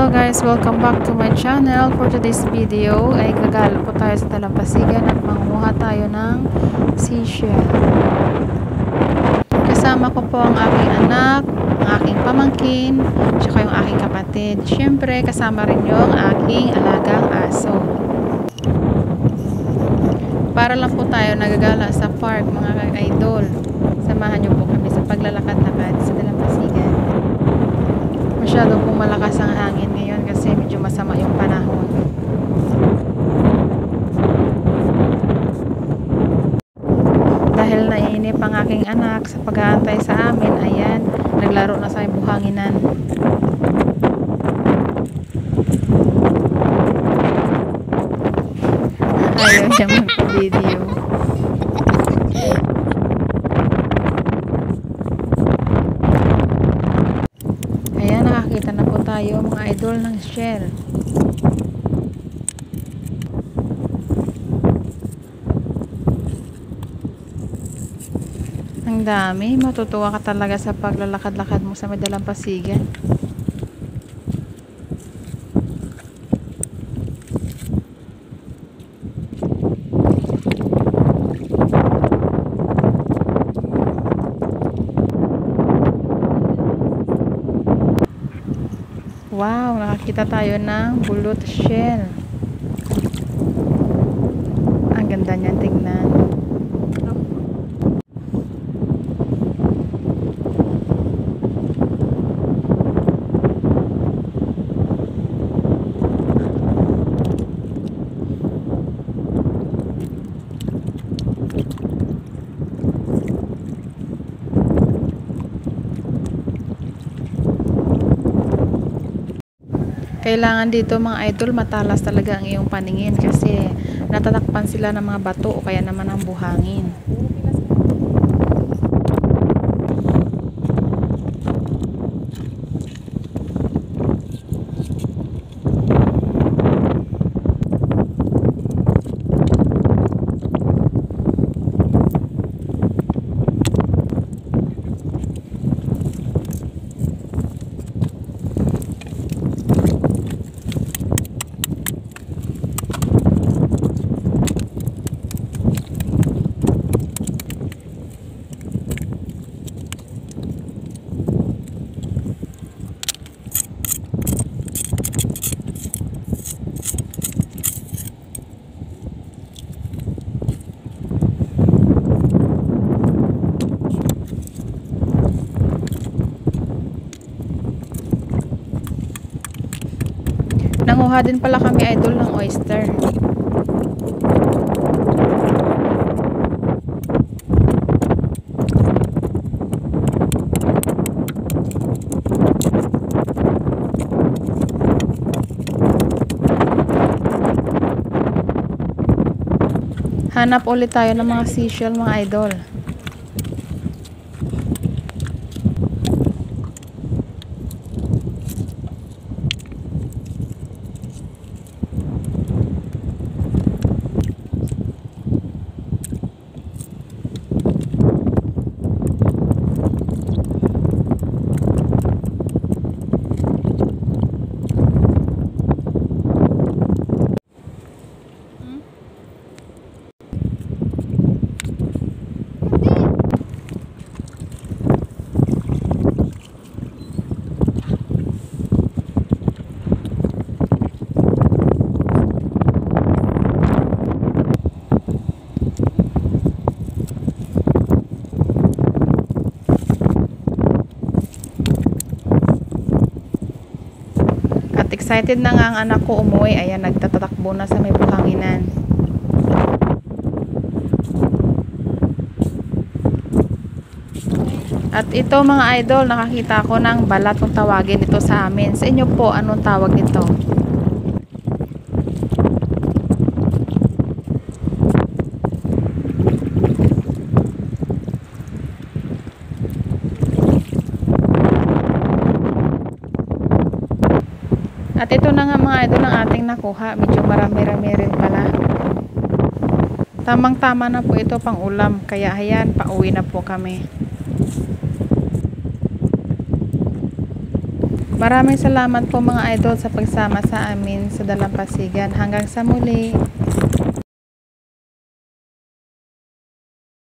Hello guys, welcome back to my channel. For today's video ay gagala po tayo sa dalampasigan at mangunguha tayo ng seashell. Kasama ko po ang aking anak, ang aking pamangkin, tsaka yung aking kapatid. Siyempre kasama rin yung aking alagang aso. Para lang po tayo nagagala sa park mga idol. Samahan niyo po kami sa paglalakad-lakad sa dalampasigan. Masyado pong malakas ang hangin ngayon kasi medyo masama yung panahon. Dahil naiinip ang aking anak sa pag-aantay sa amin, ayan, naglaro na sa buhanginan. Ayaw siya mag-video. Nakakita na po tayo mga idol ng shell. Ang dami, matutuwa ka talaga sa paglalakad-lakad mo sa may dalampasigan. Wow, nakakita tayo ng bulot shell. Ang ganda niyan tingnan. Kailangan dito mga idol matalas talaga ang iyong paningin kasi natatakpan sila ng mga bato o kaya naman ng buhangin. Nanguha din pala kami idol ng oyster. Hanap ulit tayo ng mga seashell mga idol. At excited na nga ang anak ko umuwi. Ayan, nagtatatakbo na sa may buhanginan. At ito mga idol, nakakita ko ng balat kung tawagin ito sa amin. Sa inyo po, anong tawag nito? At ito na nga mga idol ang ating nakuha. Medyo marami-rami rin pala. Tamang-tama na po ito pang ulam. Kaya ayan, pauwi na po kami. Maraming salamat po mga idol sa pagsama sa amin sa Dalampasigan. Hanggang sa muli.